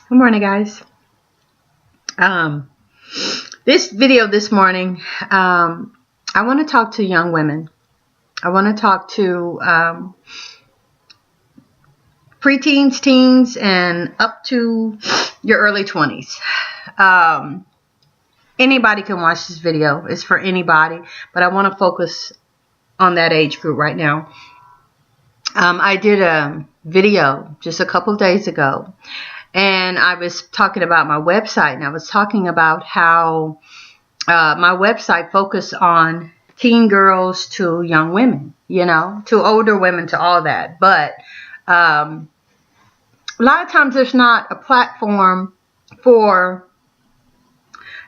Good morning, guys. Um, this video this morning, I want to talk to young women. I want to talk to preteens, teens, and up to your early 20s. Anybody can watch this video. It's for anybody, but I want to focus on that age group right now. I did a video just a couple days ago, and I was talking about my website, and I was talking about how my website focused on teen girls to young women, to older women, to all that. But a lot of times there's not a platform for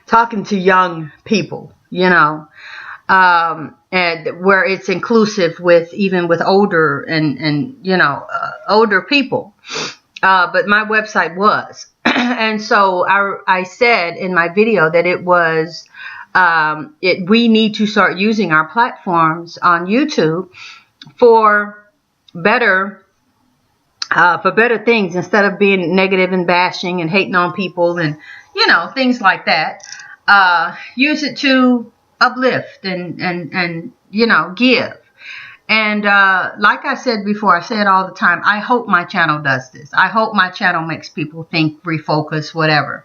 talking to young people, and where it's inclusive with even with older and older people. But my website was. And so I said in my video that it was, we need to start using our platforms on YouTube for better things, instead of being negative and bashing and hating on people and, things like that. Use it to uplift and give. And like I said before, I say it all the time, I hope my channel does this. I hope my channel makes people think, refocus, whatever.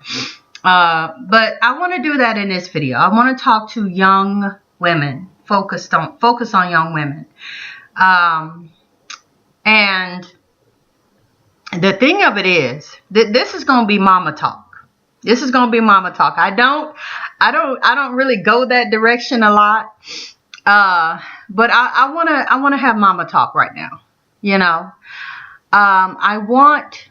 But I want to do that in this video. I want to talk to young women, focus on young women. And the thing of it is that this is going to be mama talk. This is going to be mama talk. I don't really go that direction a lot. But I want to have mama talk right now. I want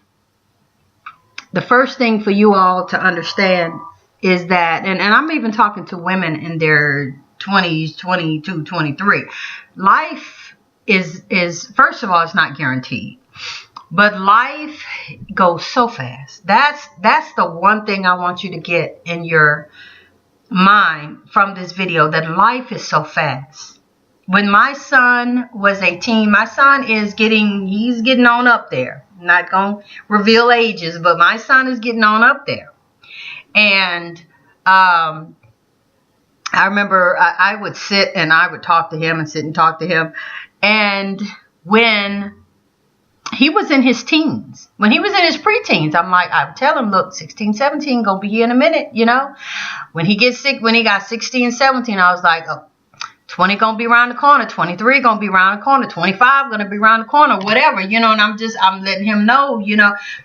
the first thing for you all to understand is that, and I'm even talking to women in their 20s, 22, 23. Life is first of all, it's not guaranteed. But life goes so fast. That's the one thing I want you to get in your mind from this video, that life is so fast. When my son was 18, my son he's getting on up there. I'm not going to reveal ages, but my son is getting on up there. And I remember I would sit and I would talk to him and sit and talk to him. And when he was in his teens, when he was in his preteens, I would tell him, look, 16, 17, gonna be here in a minute, When he got 16, 17, I was like, oh, 20 gonna be around the corner, 23 gonna be around the corner, 25 gonna be around the corner, whatever, and I'm letting him know,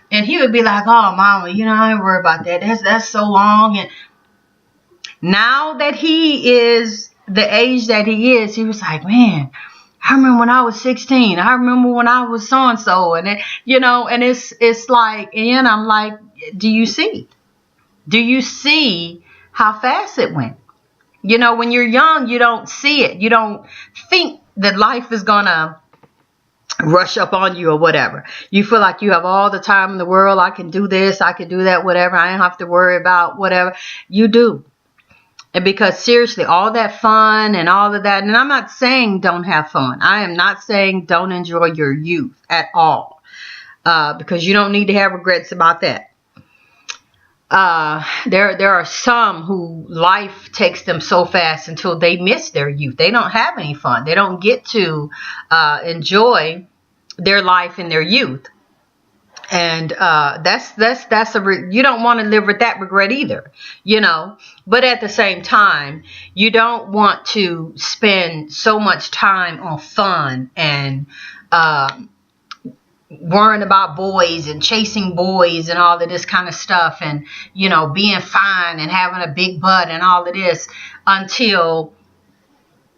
and he would be like, oh, mama, I ain't worried about that. That's so long. And now that he is the age that he is, he was like, man, I remember when I was 16. I remember when I was so-and-so. And, and it's like, and I'm like, do you see? Do you see how fast it went? When you're young, you don't see it. You don't think that life is going to rush up on you or whatever. You feel like you have all the time in the world. I can do this. I can do that, whatever. I don't have to worry about whatever. You do. And because seriously, all that fun and all of that, and I'm not saying don't have fun. I am not saying don't enjoy your youth at all, because you don't need to have regrets about that. There are some who life takes them so fast until they miss their youth. They don't have any fun. They don't get to enjoy their life in their youth. And you don't want to live with that regret either, but at the same time, you don't want to spend so much time on fun and worrying about boys and chasing boys and all of this kind of stuff, and being fine and having a big butt and all of this, until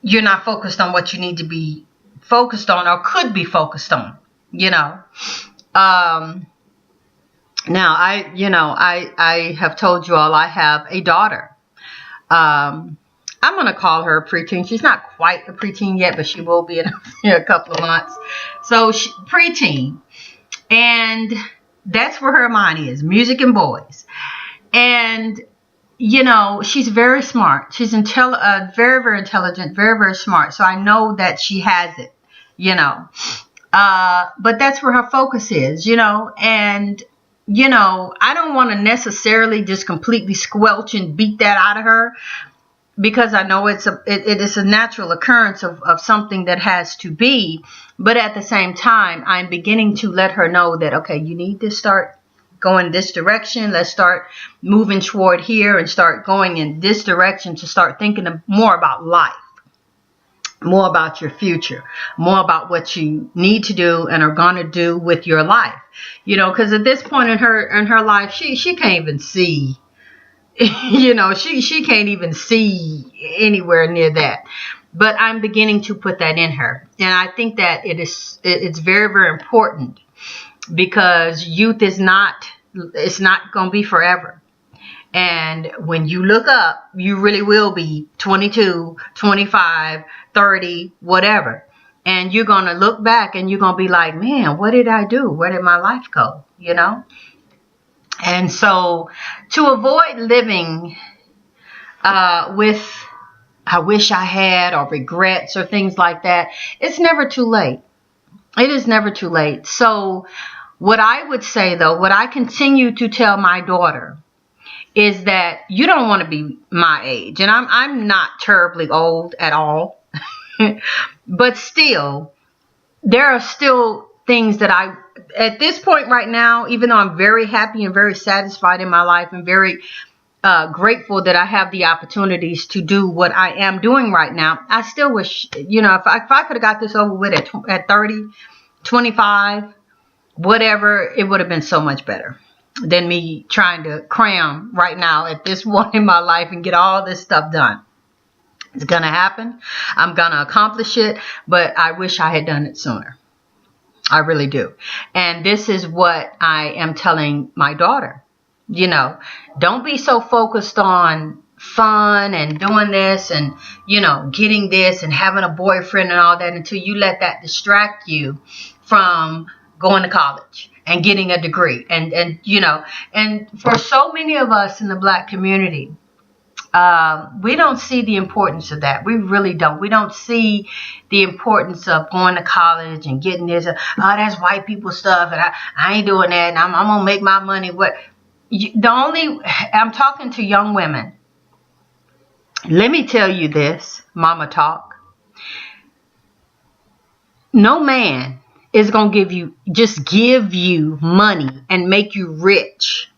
you're not focused on what you need to be focused on or could be focused on, Now I have told you all I have a daughter. I'm going to call her a preteen. She's not quite a preteen yet, but she will be in a couple of months. So preteen. And that's where her mind is, music and boys. And, she's very smart. She's very, very intelligent, very, very smart. So I know that she has it, but that's where her focus is, and I don't want to necessarily just completely squelch and beat that out of her, because I know it is a natural occurrence of something that has to be. But at the same time, I'm beginning to let her know that, okay, you need to start going this direction. Let's start moving toward here and start going in this direction to start thinking more about life, more about your future, more about what you need to do and are going to do with your life. Because at this point in her life, she can't even see. She can't even see anywhere near that. But I'm beginning to put that in her. And I think that it's very, very important, because youth it's not going to be forever. And when you look up, you really will be 22, 25, 30, whatever. And you're going to look back and you're going to be like, man, what did I do? Where did my life go? And so to avoid living with I wish I had, or regrets or things like that, it's never too late. It is never too late. So what I would say, though, what I continue to tell my daughter is that you don't want to be my age. And I'm not terribly old at all. But still, there are still things that at this point right now, even though I'm very happy and very satisfied in my life and very grateful that I have the opportunities to do what I am doing right now, I still wish, if I could have got this over with at 30, 25, whatever, it would have been so much better than me trying to cram right now at this point in my life and get all this stuff done. It's going to happen. I'm going to accomplish it, but I wish I had done it sooner. I really do. And this is what I am telling my daughter. Don't be so focused on fun and doing this and, getting this and having a boyfriend and all that until you let that distract you from going to college and getting a degree. And for so many of us in the Black community, we don't see the importance of that. We really don't. We don't see the importance of going to college and getting this. That's white people stuff, and I ain't doing that. And I'm gonna make my money. I'm talking to young women. Let me tell you this, Mama Talk. No man is gonna give you money and make you rich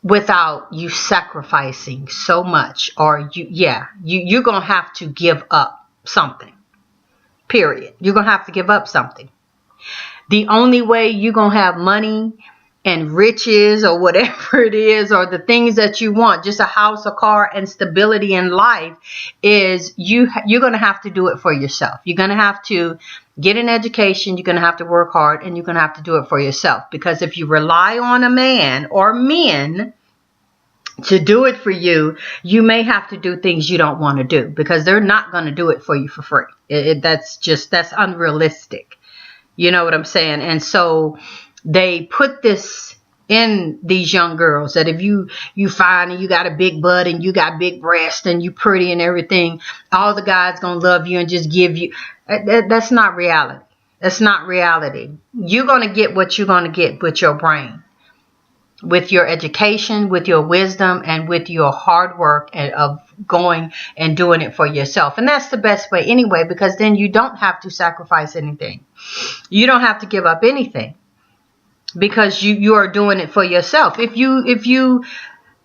without you sacrificing so much, or you're going to have to give up something, period. You're going to have to give up something. The only way you're going to have money and riches or whatever it is, or the things that you want, just a house, a car, and stability in life, is you're going to have to do it for yourself. You're going to have to get an education. You're going to have to work hard, and you're going to have to do it for yourself. Because if you rely on a man or men to do it for you, you may have to do things you don't want to do, because they're not going to do it for you for free. That's unrealistic. You know what I'm saying? And so they put this in these young girls, that if you fine and you got a big butt and you got big breasts and you pretty and everything, all the guys gonna love you and just give you. That's not reality. That's not reality. You're gonna get what you're gonna get with your brain, with your education, with your wisdom, and with your hard work of going and doing it for yourself. And that's the best way anyway, because then you don't have to sacrifice anything. You don't have to give up anything, because you are doing it for yourself. If you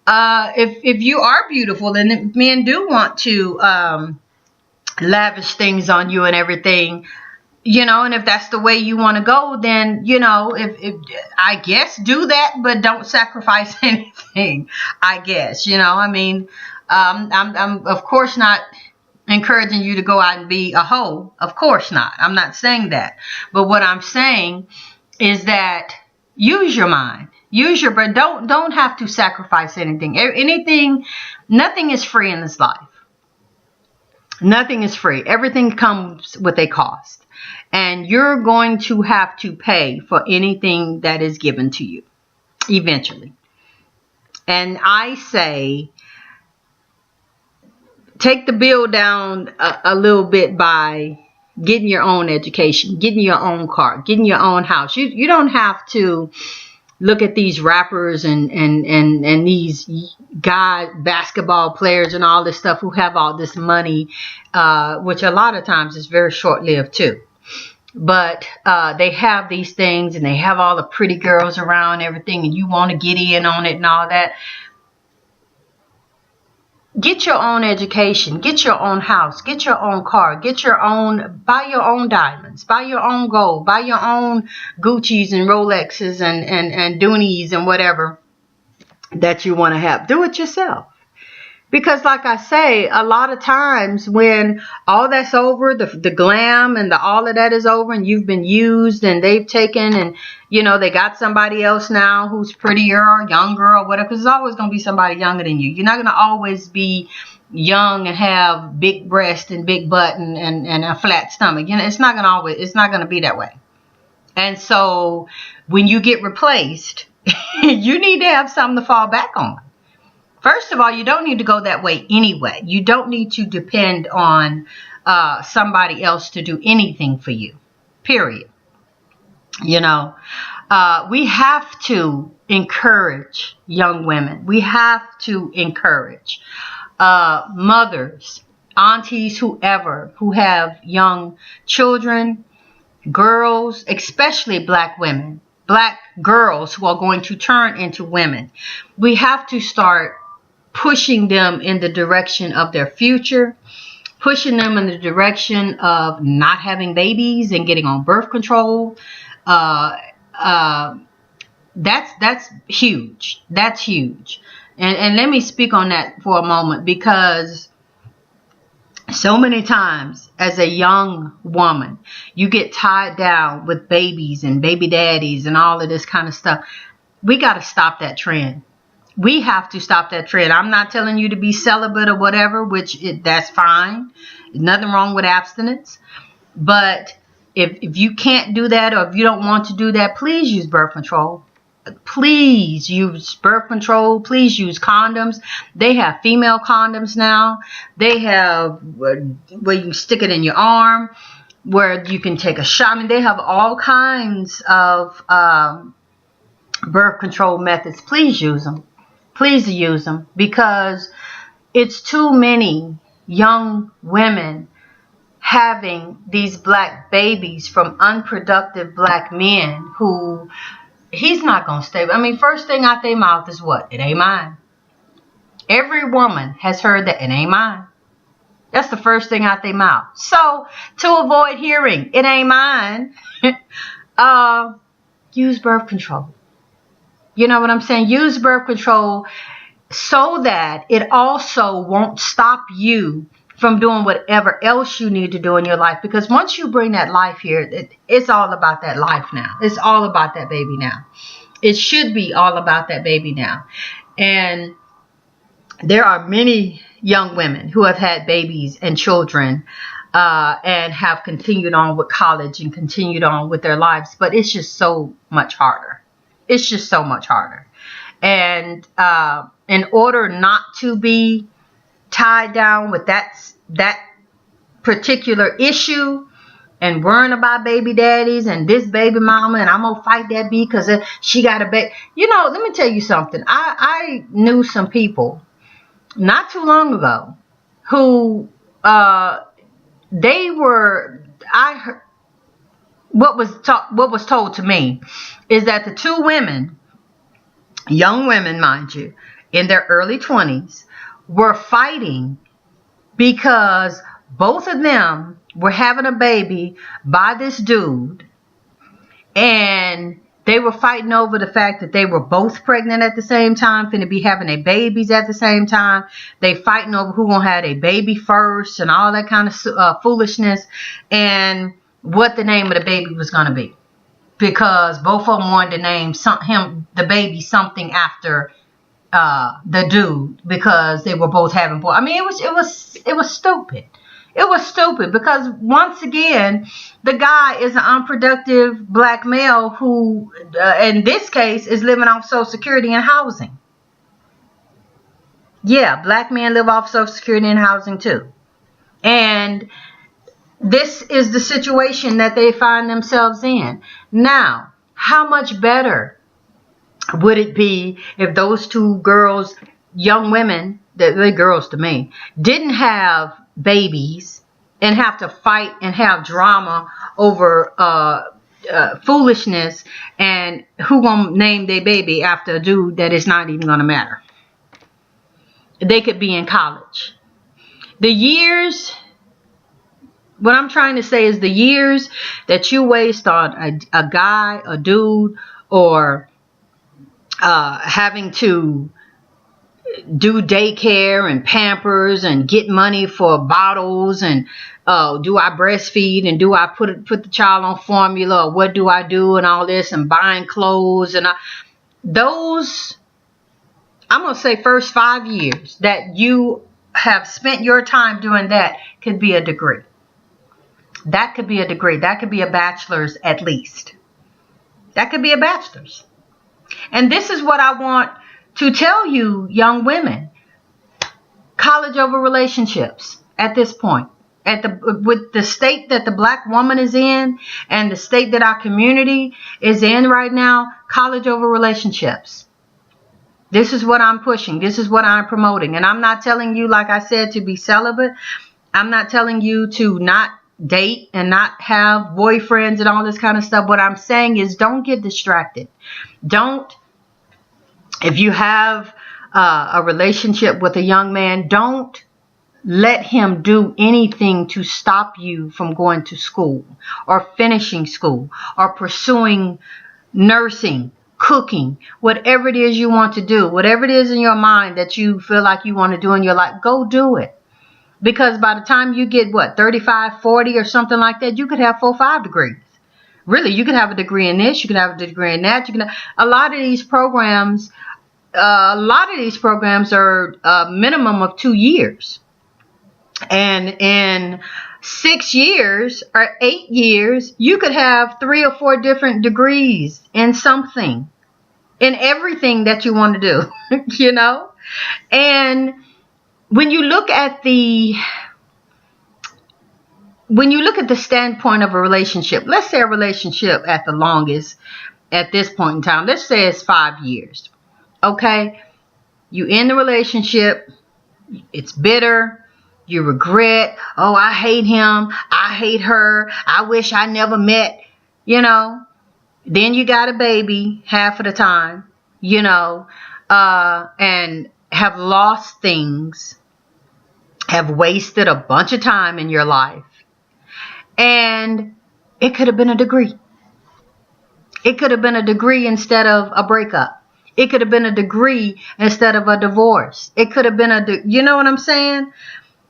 are beautiful, and men do want to lavish things on you and everything, and if that's the way you want to go, then if I guess do that, but don't sacrifice anything. I guess I'm of course not encouraging you to go out and be a hoe. Of course not. I'm not saying that. But what I'm saying is that use your mind, but don't have to sacrifice anything. Nothing is free in this life. Nothing is free. Everything comes with a cost, and you're going to have to pay for anything that is given to you eventually. And I say, take the bill down a little bit by getting your own education, getting your own car, getting your own house. You don't have to look at these rappers and these guy basketball players and all this stuff who have all this money, which a lot of times is very short-lived too. But they have these things and they have all the pretty girls around and everything, and you want to get in on it and all that. Get your own education, get your own house, get your own car, buy your own diamonds, buy your own gold, buy your own Gucci's and Rolexes and Doonies and whatever that you want to have. Do it yourself. Because like I say, a lot of times when all that's over, the glam and all of that is over, and you've been used and they've taken, and they got somebody else now who's prettier or younger or whatever, because there's always going to be somebody younger than you. You're not going to always be young and have big breast and big butt and a flat stomach. It's not going to be that way. And so when you get replaced, you need to have something to fall back on. First of all, you don't need to go that way anyway. You don't need to depend on somebody else to do anything for you, period. We have to encourage young women. We have to encourage mothers, aunties, whoever, who have young children, girls, especially black women, black girls who are going to turn into women. We have to start pushing them in the direction of their future, pushing them in the direction of not having babies and getting on birth control. That's huge. That's huge. And let me speak on that for a moment, because so many times as a young woman, you get tied down with babies and baby daddies and all of this kind of stuff. We got to stop that trend. We have to stop that trend. I'm not telling you to be celibate or whatever, that's fine. Nothing wrong with abstinence. But if you can't do that, or if you don't want to do that, please use birth control. Please use birth control. Please use condoms. They have female condoms now. They have where you can stick it in your arm, where you can take a shot. I mean, they have all kinds of birth control methods. Please use them. Please use them, because it's too many young women having these black babies from unproductive black men who he's not going to stay. I mean, first thing out their mouth is what? It ain't mine. Every woman has heard that it ain't mine. That's the first thing out their mouth. So to avoid hearing it ain't mine, use birth control. You know what I'm saying? Use birth control so that it also won't stop you from doing whatever else you need to do in your life. Because once you bring that life here, it's all about that life now. It's all about that baby now. It should be all about that baby now. And there are many young women who have had babies and children and have continued on with college and continued on with their lives. But it's just so much harder. It's just so much harder. And in order not to be tied down with that particular issue and worrying about baby daddies and this baby mama, and I'm going to fight that bee because she got a baby. Let me tell you something. I knew some people not too long ago who what was told to me is that the two women, young women, mind you, in their early 20s, were fighting because both of them were having a baby by this dude, and they were fighting over the fact that they were both pregnant at the same time, finna be having their babies at the same time. They fighting over who gonna have a baby first and all that kind of foolishness, and what the name of the baby was gonna be, because both of them wanted to name the baby something after the dude, because they were both having boys. I mean, it was stupid. It was stupid because, once again, the guy is an unproductive black male who, in this case, is living off Social Security and housing. Yeah, black men live off Social Security and housing too. And this is the situation that they find themselves in. Now, how much better would it be if those two girls, young women, they're girls to me, didn't have babies and have to fight and have drama over foolishness and who gonna name their baby after a dude that is not even gonna matter? They could be in college. The years, what I'm trying to say is the years that you waste on a guy, a dude, or having to do daycare and Pampers and get money for bottles and do I breastfeed and do I put the child on formula, or what do I do, and all this, and buying clothes and those, I'm gonna say first 5 years that you have spent your time doing that could be a degree. That could be a degree. That could be a bachelor's at least. That could be a bachelor's. And this is what I want to tell you, young women. College over relationships at this point. With the state that the black woman is in and the state that our community is in right now, college over relationships. This is what I'm pushing. This is what I'm promoting. And I'm not telling you, like I said, to be celibate. I'm not telling you to not date and not have boyfriends and all this kind of stuff. What I'm saying is don't get distracted. Don't, if you have a relationship with a young man, don't let him do anything to stop you from going to school or finishing school or pursuing nursing, cooking, whatever it is you want to do, whatever it is in your mind that you feel like you want to do in your life, go do it. Because by the time you get, 35, 40 or something like that, you could have 4 or 5 degrees. Really, you could have a degree in this, you could have a degree in that. You can have, a lot of these programs are a minimum of 2 years. And in 6 years or 8 years, you could have 3 or 4 different degrees in something, in everything that you want to do, you know? And when you look at the standpoint of a relationship, let's say a relationship at the longest at this point in time, let's say it's 5 years. Okay. You in the relationship. It's bitter. You regret. Oh, I hate him. I hate her. I wish I never met, you know. Then you got a baby half of the time, you know, and have lost things, have wasted a bunch of time in your life. And it could have been a degree. It could have been a degree instead of a breakup. It could have been a degree instead of a divorce. It could have been you know what I'm saying?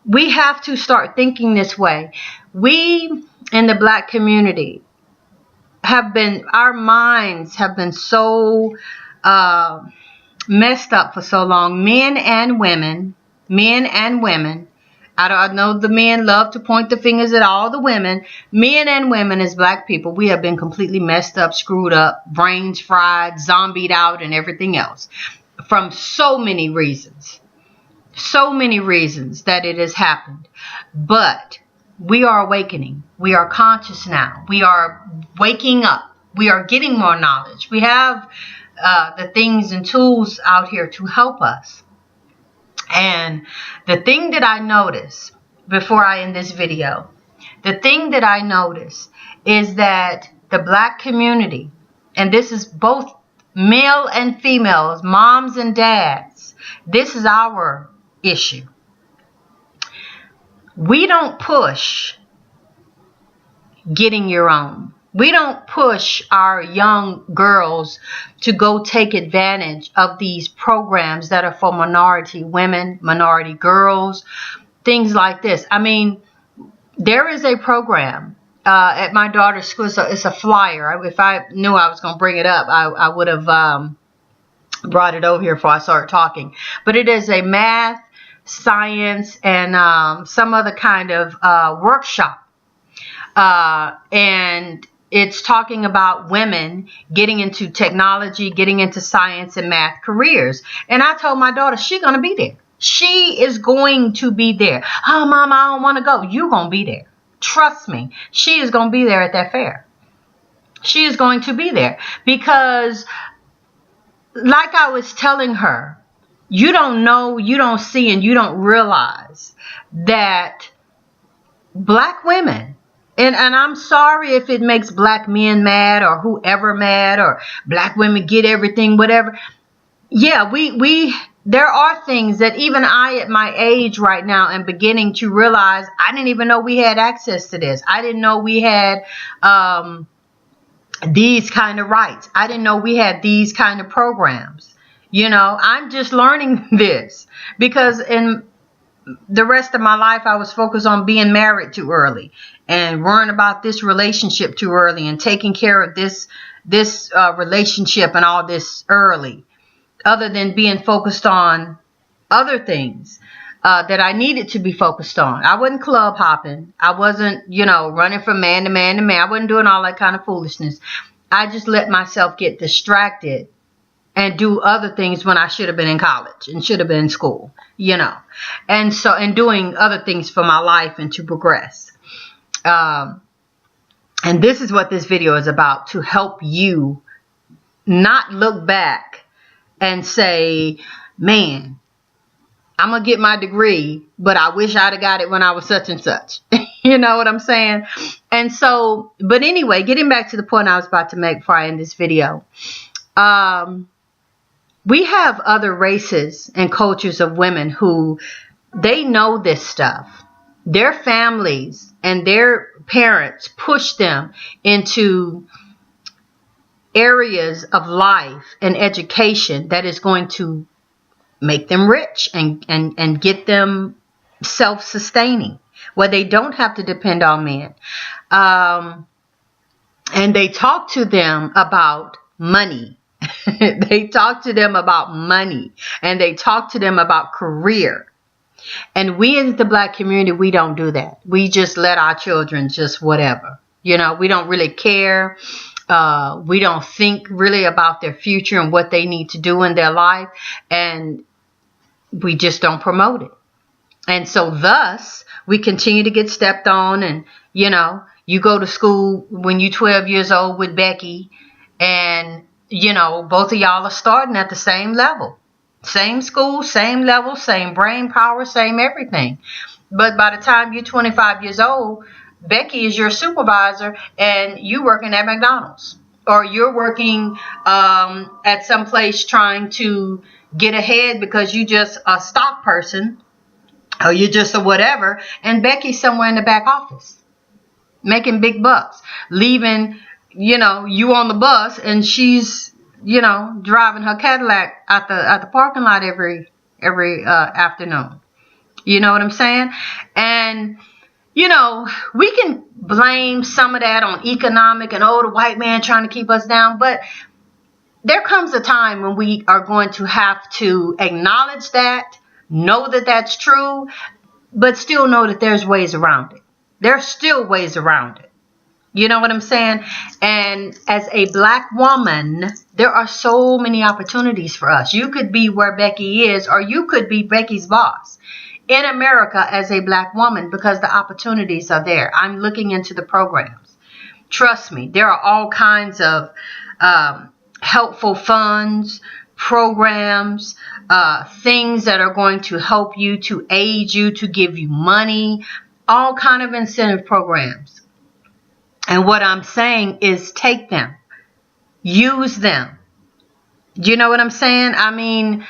We have to start thinking this way. We in the black community our minds have been so messed up for so long. Men and women. I know the men love to point the fingers at all the women. Men and women as black people, we have been completely messed up, screwed up, brains fried, zombied out, and everything else. From so many reasons. So many reasons that it has happened. But we are awakening. We are conscious now. We are waking up. We are getting more knowledge. We have the things and tools out here to help us. And the thing that I noticed before I end this video, the thing that I noticed is that the black community, and this is both male and females, moms and dads, this is our issue. We don't push getting your own. We don't push our young girls to go take advantage of these programs that are for minority women, minority girls, things like this. I mean, there is a program at my daughter's school. It's a flyer. If I knew I was going to bring it up, I would have brought it over here before I started talking. But it is a math, science, and some other kind of workshop. And it's talking about women getting into technology, getting into science and math careers. And I told my daughter, she's going to be there. She is going to be there. Oh, Mom, I don't want to go. You're going to be there. Trust me. She is going to be there at that fair. She is going to be there because like I was telling her, you don't know, you don't see, and you don't realize that black women, and I'm sorry if it makes black men mad or whoever mad, or black women get everything, whatever. Yeah, we there are things that even I at my age right now am beginning to realize. I didn't even know we had access to this. I didn't know we had these kind of rights. I didn't know we had these kind of programs. I'm just learning this because in the rest of my life I was focused on being married too early and worrying about this relationship too early and taking care of this relationship and all this early, other than being focused on other things that I needed to be focused on. I wasn't club hopping. I wasn't, running from man to man to man. I wasn't doing all that kind of foolishness. I just let myself get distracted and do other things when I should have been in college and should have been in school, and doing other things for my life and to progress. And this is what this video is about, to help you not look back and say, man, I'm going to get my degree, but I wish I'd have got it when I was such and such. You know what I'm saying? And so, but anyway, getting back to the point I was about to make before I end this video. We have other races and cultures of women who they know this stuff. Their families and their parents push them into areas of life and education that is going to make them rich and get them self-sustaining, where they don't have to depend on men. And they talk to them about money. They talk to them about money, and they talk to them about career. And we as the black community, we don't do that. We just let our children just whatever. We don't really care. We don't think really about their future and what they need to do in their life. And we just don't promote it. And so thus, we continue to get stepped on. And, you go to school when you're 12 years old with Becky, and both of y'all are starting at the same level. Same school, same level, same brain power, same everything. But by the time you're 25 years old, Becky is your supervisor and you working at McDonald's. Or you're working at some place trying to get ahead because you just a stock person. Or you're just a whatever. And Becky's somewhere in the back office. Making big bucks. Leaving you on the bus, and she's driving her Cadillac at the parking lot every afternoon. You know what I'm saying? And we can blame some of that on economic and the white man trying to keep us down, but there comes a time when we are going to have to acknowledge that, know that that's true, but still know that there's ways around it. There's still ways around it. You know what I'm saying? And as a black woman, there are so many opportunities for us. You could be where Becky is, or you could be Becky's boss in America as a black woman, because the opportunities are there. I'm looking into the programs. Trust me, there are all kinds of helpful funds, programs, things that are going to help you, to aid you, to give you money, all kind of incentive programs. And what I'm saying is take them, use them. Do you know what I'm saying? I mean,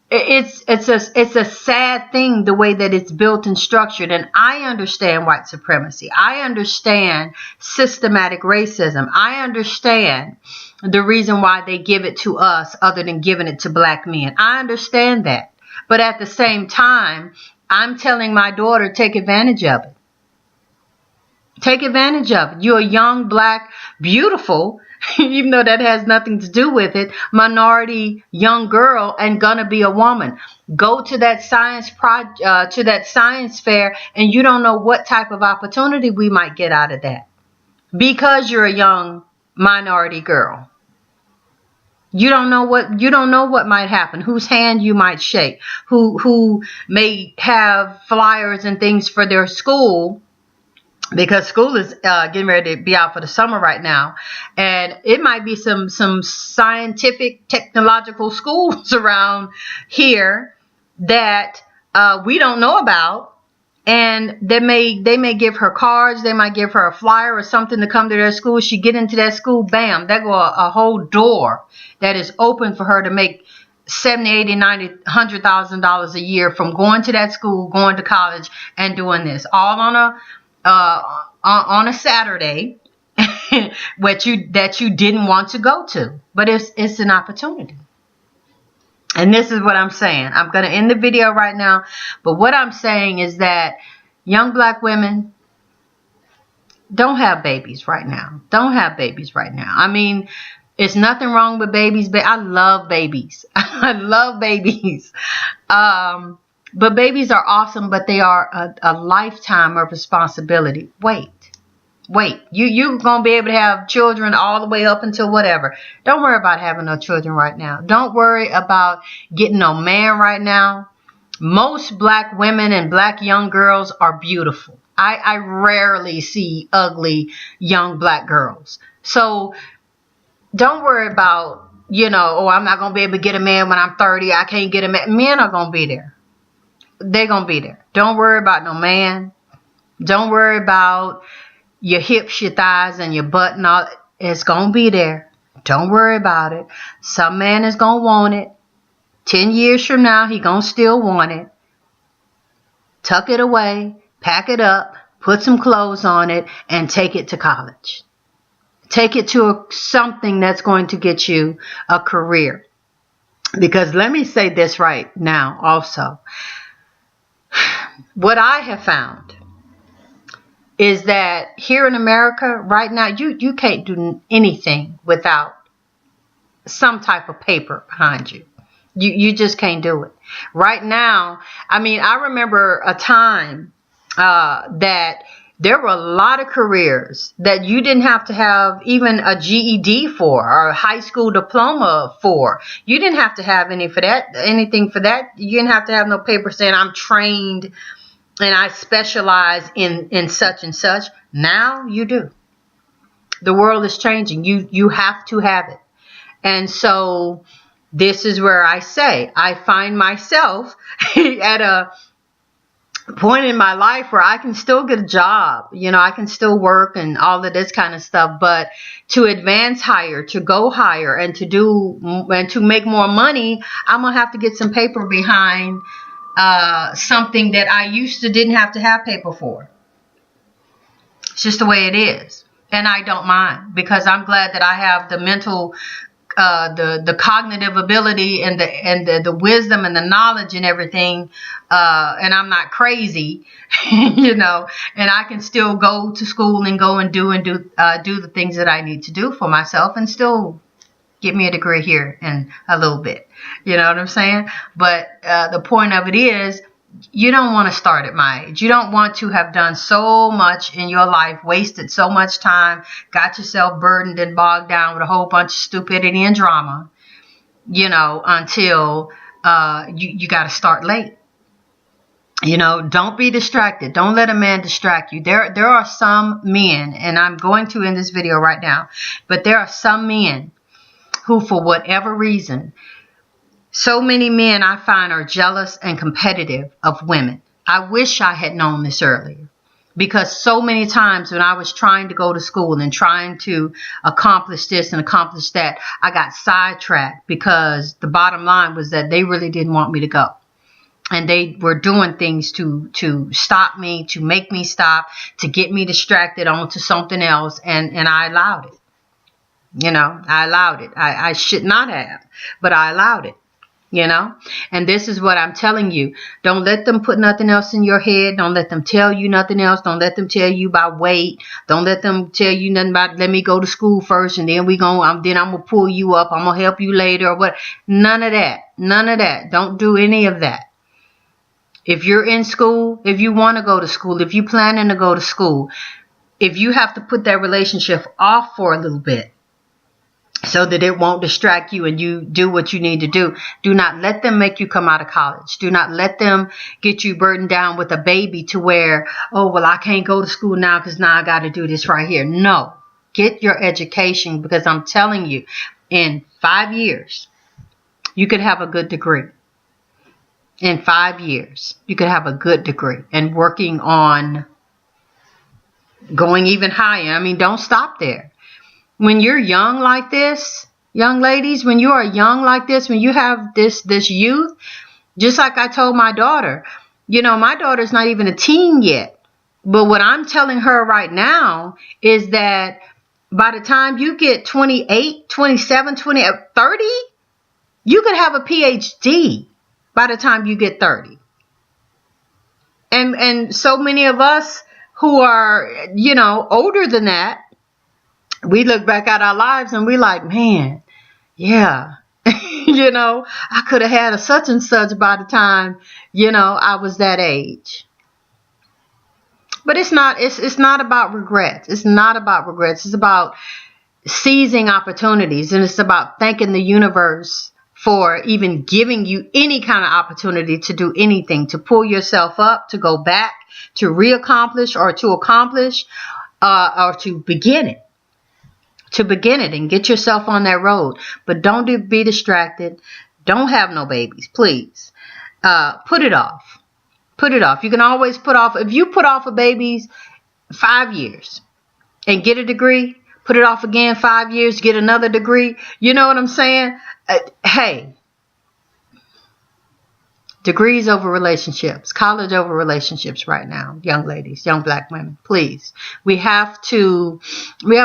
it's a sad thing the way that it's built and structured. And I understand white supremacy. I understand systematic racism. I understand the reason why they give it to us other than giving it to black men. I understand that. But at the same time, I'm telling my daughter, take advantage of it. Take advantage of it. You're a young, black, beautiful, even though that has nothing to do with it, minority young girl and gonna be a woman. Go to that science fair, and you don't know what type of opportunity we might get out of that because you're a young minority girl. You don't know what might happen, whose hand you might shake, who may have flyers and things for their school because school is getting ready to be out for the summer right now, and it might be some scientific technological schools around here that we don't know about. And they may give her cards, they might give her a flyer or something to come to their school. She get into that school, bam, there go a whole door that is open for her to make 70, 80, 90, $100,000 a year from going to that school, going to college, and doing this all on a Saturday, that you didn't want to go to, but it's an opportunity. And this is what I'm saying. I'm going to end the video right now. But what I'm saying is that young black women, don't have babies right now. Don't have babies right now. I mean, it's nothing wrong with babies, but I love babies. I love babies. But babies are awesome, but they are a lifetime of responsibility. Wait. You're going to be able to have children all the way up until whatever. Don't worry about having no children right now. Don't worry about getting no man right now. Most black women and black young girls are beautiful. I rarely see ugly young black girls. So don't worry about, oh, I'm not going to be able to get a man when I'm 30. I can't get a man. Men are going to be there. They're going to be there. Don't worry about no man. Don't worry about your hips, your thighs, and your butt and all. It's going to be there. Don't worry about it. Some man is going to want it. 10 years from now, he going to still want it. Tuck it away, pack it up, put some clothes on it, and take it to college. Take it to something that's going to get you a career. Because let me say this right now also. What I have found is that here in America right now, you can't do anything without some type of paper behind you. You just can't do it. Right now, I mean, I remember a time that there were a lot of careers that you didn't have to have even a GED for or a high school diploma for. You didn't have to have anything for that. You didn't have to have no paper saying I'm trained and I specialize in such and such. Now you do. The world is changing. You have to have it. And so this is where I say I find myself at a point in my life where I can still get a job. I can still work and all of this kind of stuff. But to advance higher, to go higher, and to make more money, I'm going to have to get some paper behind something that I used to didn't have to have paper for. It's just the way it is. And I don't mind, because I'm glad that I have the mental, the cognitive ability and the wisdom and the knowledge and everything. And I'm not crazy, and I can still go to school and go and do the things that I need to do for myself and still get me a degree here in a little bit. You know what I'm saying? But the point of it is, you don't want to start at my age. You don't want to have done so much in your life, wasted so much time, got yourself burdened and bogged down with a whole bunch of stupidity and drama, until you got to start late. Don't be distracted. Don't let a man distract you. There are some men, and I'm going to end this video right now, but there are some men who, for whatever reason, so many men I find are jealous and competitive of women. I wish I had known this earlier, because so many times when I was trying to go to school and trying to accomplish this and accomplish that, I got sidetracked, because the bottom line was that they really didn't want me to go. And they were doing things to stop me, to make me stop, to get me distracted onto something else. And I allowed it. I allowed it. I should not have, but I allowed it. And this is what I'm telling you. Don't let them put nothing else in your head. Don't let them tell you nothing else. Don't let them tell you about weight. Don't let them tell you nothing about, let me go to school first, and then I'm going to pull you up. I'm going to help you later, or what. None of that. Don't do any of that. If you're in school, if you want to go to school, if you're planning to go to school, if you have to put that relationship off for a little bit, so that it won't distract you and you do what you need to do. Do not let them make you come out of college. Do not let them get you burdened down with a baby to where, oh, well, I can't go to school now because now I got to do this right here. No, get your education, because I'm telling you, in 5 years, you could have a good degree. In 5 years, you could have a good degree and working on going even higher. I mean, don't stop there. When you're young like this, young ladies, when you are young like this, when you have this youth, just like I told my daughter, you know, my daughter's not even a teen yet. But what I'm telling her right now is that by the time you get 28, 27, 28, 30, you could have a PhD by the time you get 30. And so many of us who are, you know, older than that, we look back at our lives and we like, man, yeah, you know, I could have had a such and such by the time, you know, I was that age. But it's not about regrets. It's not about regrets. It's about seizing opportunities, and it's about thanking the universe for even giving you any kind of opportunity to do anything, to pull yourself up, to go back, to reaccomplish, or to accomplish, or to begin it. To begin it and get yourself on that road. But don't be distracted. Don't have no babies, please. Put it off. Put it off. You can always put off. If you put off a baby's 5 years and get a degree, put it off again 5 years, get another degree. You know what I'm saying? Hey, degrees over relationships, college over relationships right now, young ladies, young black women, please. We have a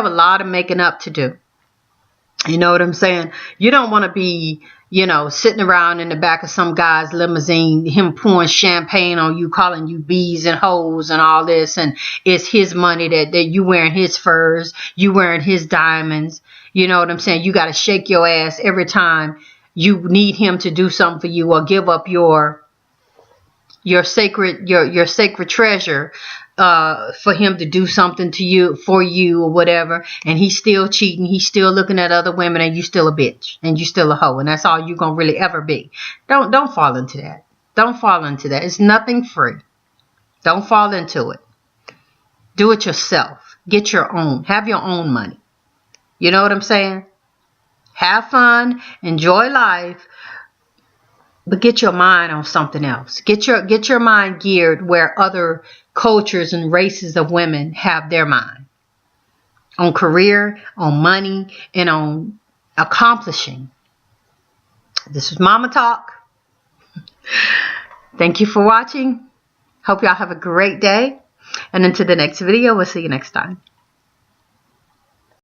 lot of making up to do. You know what I'm saying? You don't want to be, you know, sitting around in the back of some guy's limousine, him pouring champagne on you, calling you bees and hoes and all this. And it's his money that you wearing his furs, you wearing his diamonds. You know what I'm saying? You got to shake your ass every time you need him to do something for you, or give up your sacred treasure for him to do something to you, for you, or whatever. And he's still cheating. He's still looking at other women, and you still a bitch, and you still a hoe, and that's all you're gonna really ever be. Don't fall into that. Don't fall into that. It's nothing free. Don't fall into it. Do it yourself. Get your own. Have your own money. You know what I'm saying? Have fun. Enjoy life. But get your mind on something else. Get your mind geared where other cultures and races of women have their mind. On career, on money, and on accomplishing. This is Mama Talk. Thank you for watching. Hope y'all have a great day. And until the next video, we'll see you next time.